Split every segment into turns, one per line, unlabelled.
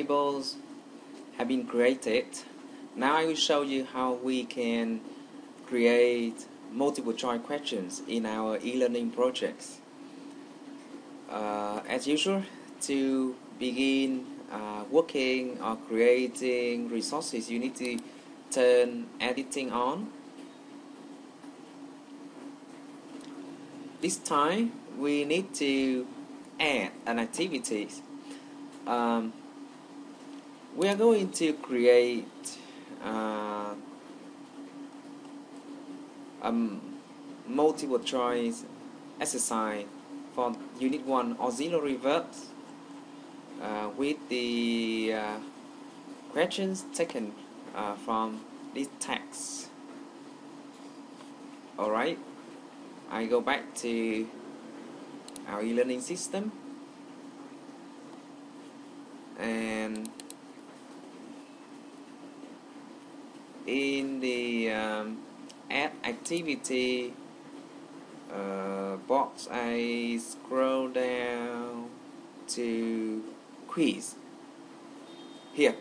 tables have been created. Now I will show you how we can create multiple choice questions in our e-learning projects. As usual, to begin working or creating resources, you need to turn editing on. This time we need to add an activity. We are going to create a multiple choice exercise for Unit 1 auxiliary verbs with the questions taken from this text. Alright, I go back to our e-learning system, and in the add activity box, I scroll down to quiz. Here,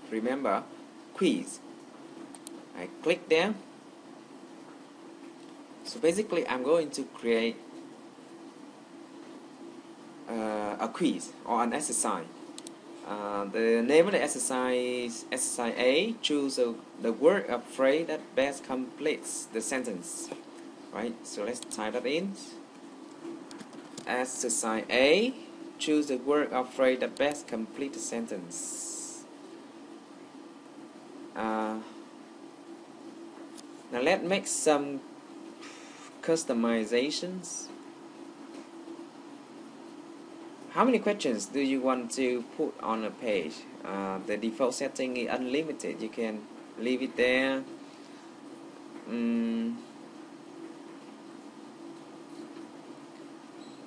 remember, quiz. I click there. So basically I'm going to create a quiz or an exercise. The name of the exercise is exercise A. Choose the word or phrase that best completes the sentence. Right, so let's type that in. Exercise A. Choose the word or phrase that best complete the sentence. Now let's make some customizations. How many questions do you want to put on a page? The default setting is unlimited. You can leave it there.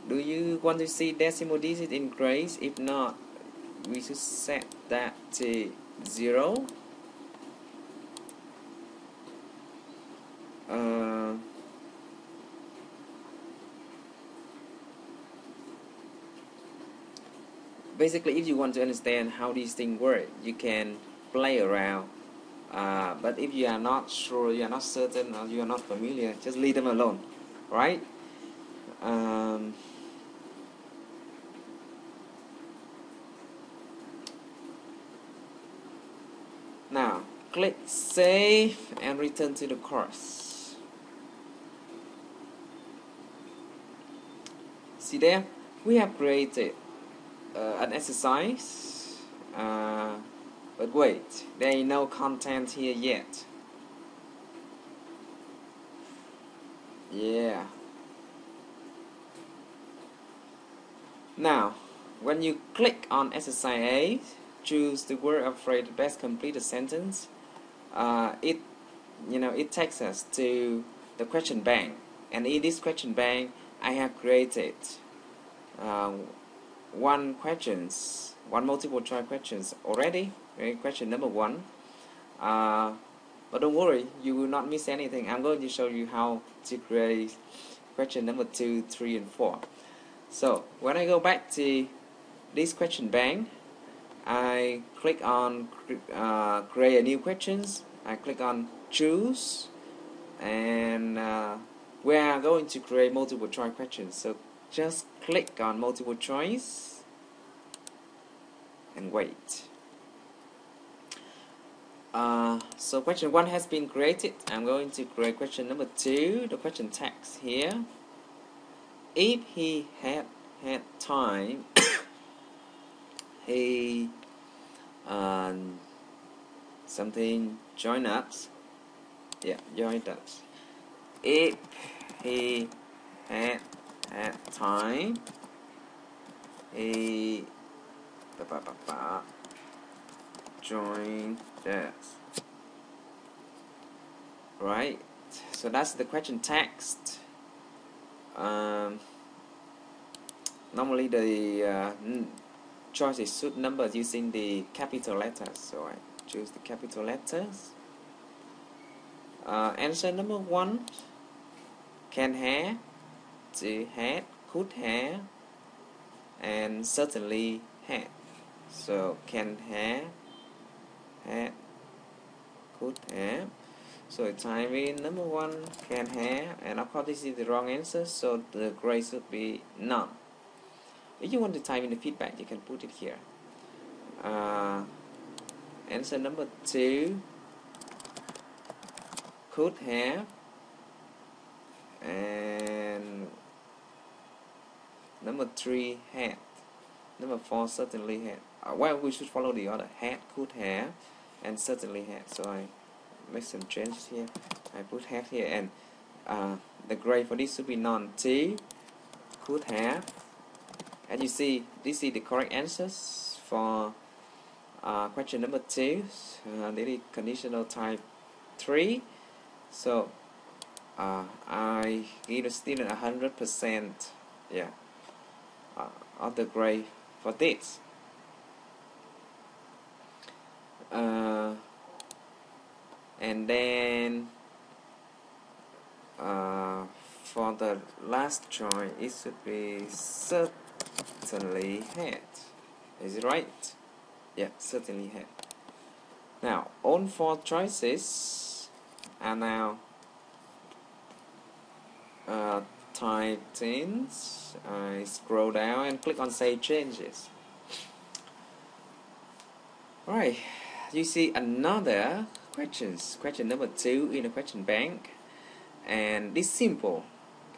Do you want to see decimal digit in grace? If not, we should set that to 0. Basically, if you want to understand how these things work, you can play around. But if you are not sure, you are not certain, or you are not familiar, just leave them alone, right? Now, click Save and return to the course. See there? We have created an exercise, but wait, there is no content here yet. Yeah. Now, when you click on exercise A, choose the word or phrase that best complete the sentence. It takes us to the question bank, and in this question bank, I have created one multiple choice questions already. Question number 1. But don't worry, you will not miss anything. I'm going to show you how to create question number 2, 3, and 4. So when I go back to this question bank, I click on create a new questions. I click on choose, and we are going to create multiple choice questions. So just click on multiple choice and wait. So question 1 has been created. I'm going to create question number 2, the question text here. If he had time, he something join us. Yeah, join us. If he had time, he join us. Right, so that's the question text. Normally the choices should number using the capital letters, so I choose the capital letters. Answer number 1: can have, to had, could have, and certainly had. So can have, had, could have. So I type in number 1, can have, and of course this is the wrong answer, so the grade should be none. If you want to type in the feedback, you can put it here. Answer number 2, could have, and number 3, had. Number 4, certainly had. Well, we should follow the order: had, could have, and certainly had. So I make some changes here. I put have here, and the grade for this should be none. 2, could have, and you see this is the correct answers for question number 2. This is conditional type 3. So I give the student 100%, yeah, of the grade for this. And then for the last choice, it should be certainly had. Is it right? Yeah, certainly had. Now, all 4 choices are now typed in. I scroll down and click on Save Changes. Alright, you see another questions. Question number 2 in the question bank, and this simple.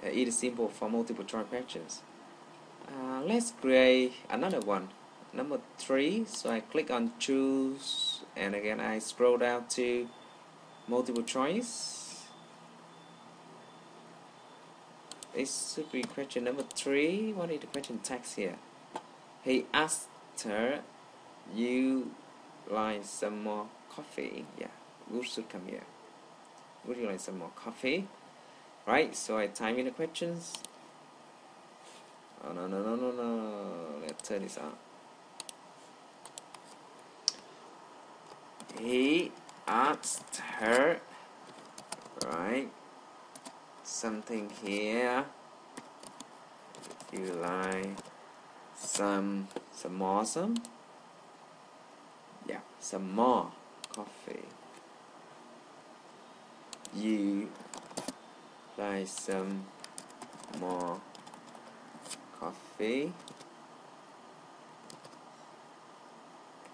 It is simple for multiple choice questions. Let's create another one. Number 3. So I click on choose, and again I scroll down to multiple choice. This should be question number 3. What is the question text here? He asked her, "You like some more coffee?" Yeah, would should come here. Would you like some more coffee? Right, so I type in the questions. Oh, no. Let's turn this on. He asked her, right, something here. If you like some more, yeah, some more coffee. You like some more coffee,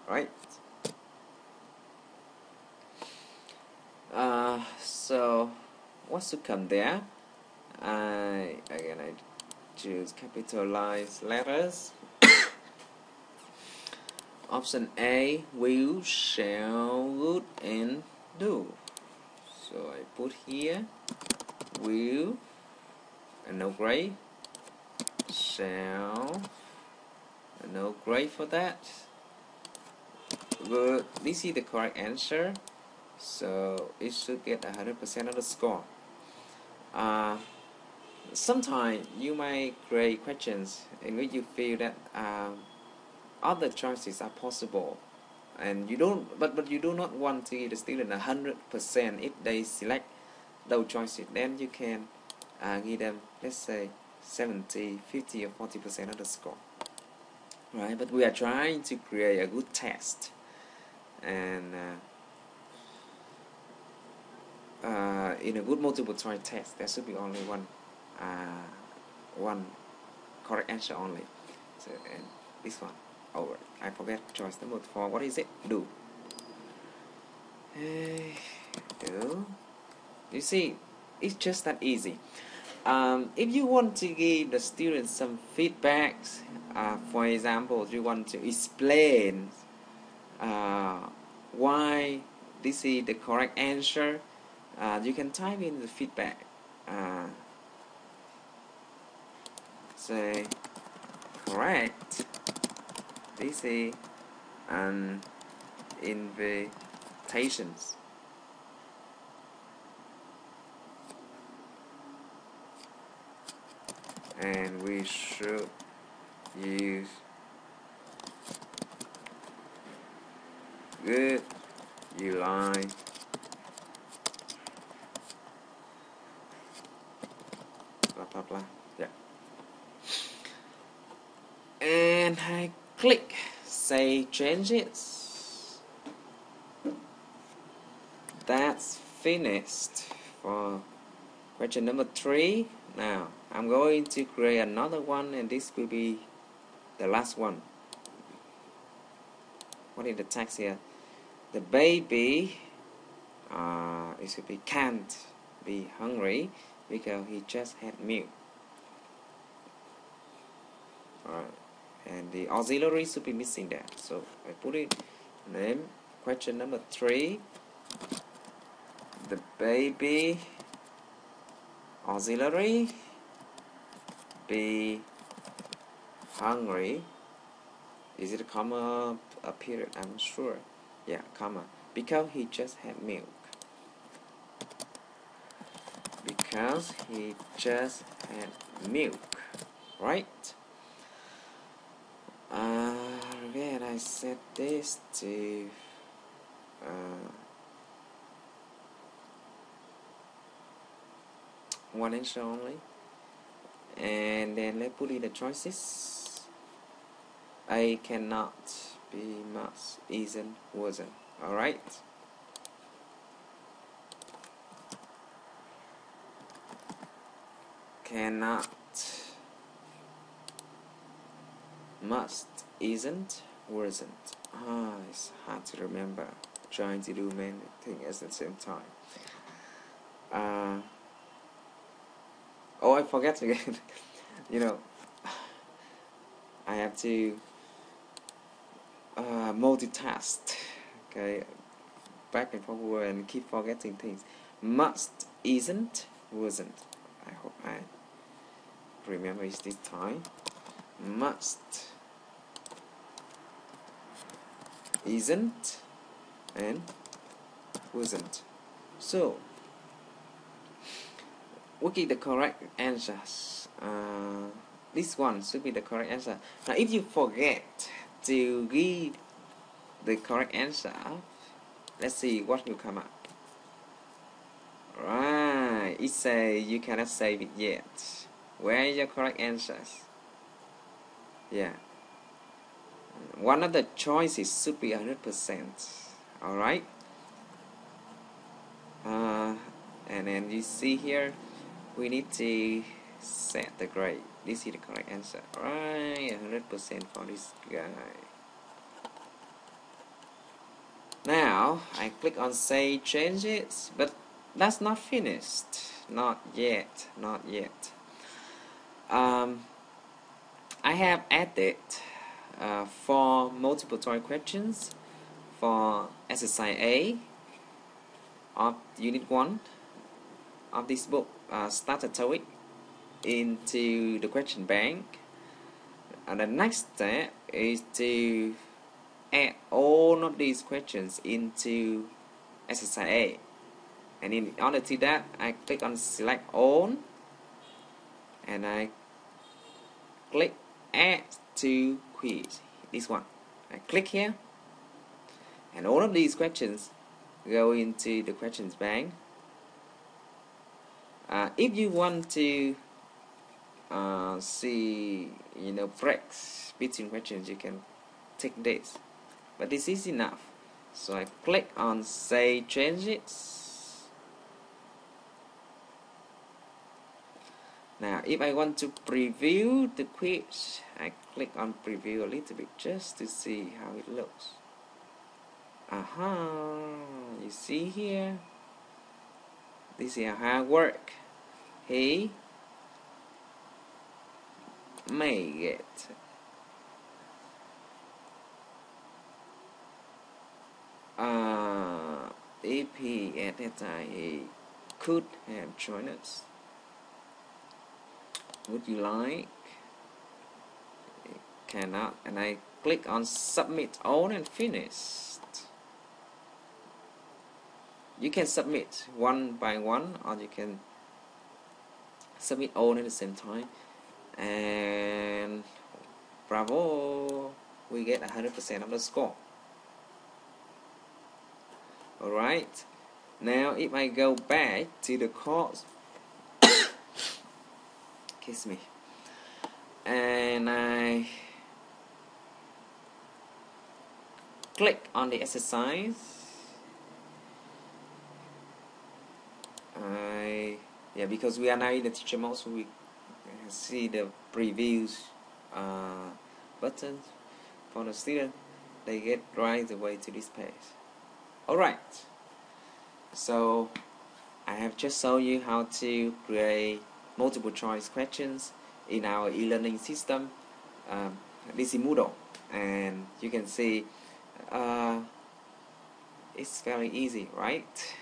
right? So what should come there? I choose capitalized letters. Option A, will, shall, would, and do. So I put here will, and no grade. Shall, and no grade for that. Would, this is the correct answer, so it should get 100% of the score. Sometimes you may create questions in which you feel that other choices are possible, and you don't, but you do not want to give the student 100%. If they select those choices, then you can give them, let's say, 70, 50, or 40% of the score. Right? But we are trying to create a good test, and in a good multiple choice test, there should be only one correct answer only. So, and this one. Over. I forget choice number 4. What is it? Do. Do. You see, it's just that easy. If you want to give the students some feedbacks, for example, you want to explain why this is the correct answer, you can type in the feedback. Say correct. This is an invitation. And we should use good, you like, blah blah blah. Yeah. And I click say changes. That's finished for question number 3. Now I'm going to create another one, and this will be the last one. What is the text here? The baby it should be can't be hungry because he just had milk. Alright, and the auxiliary should be missing there, so I put it name question number 3. The baby auxiliary be hungry. Is it a comma, a period? I'm not sure. Yeah, comma, because he just had milk. Because he just had milk, right? Again, I set this to one answer only, and then let's put in the choices. A cannot, be must, isn't, wasn't. Alright. Cannot, must, isn't, wasn't. It's hard to remember, trying to do many things at the same time. Oh, I forget again. You know, I have to multitask. Okay, back and forward and keep forgetting things. Must, isn't, wasn't. I hope I remember it this time. Must, isn't, and wasn't. So what is the correct answers? This one should be the correct answer. Now if you forget to give the correct answer, let's see what will come up. Right, it says you cannot save it yet. Where are your correct answers? Yeah, one of the choices should be 100%. Alright, and then you see here we need to set the grade. This is the correct answer. Alright, 100% for this guy. Now I click on save changes, but that's not finished. Not yet. Not yet. I have added 4 multiple choice questions for exercise A of unit 1 of this book, Starter TOEIC, into the question bank. And the next step is to add all of these questions into exercise A. And in order to that, I click on select all, and I click add to quiz. This one, I click here, and all of these questions go into the questions bank. If you want to see, breaks between questions, you can take this, but this is enough. So I click on save changes. Now if I want to preview the quiz, I click on preview a little bit just to see how it looks. You see here, this is how it works. He may get if he at that time he could have joined us. Would you like? Cannot, and I click on submit all and finished. You can submit one by one, or you can submit all at the same time. And bravo, we get 100% of the score. Alright, now if I go back to the course, kiss me, and I click on the exercise. Yeah, because we are now in the teacher mode, so we see the previews buttons for the student. They get right away to this page. Alright, so I have just shown you how to create multiple choice questions in our e-learning system. This is MOODLE, and you can see it's very easy, right?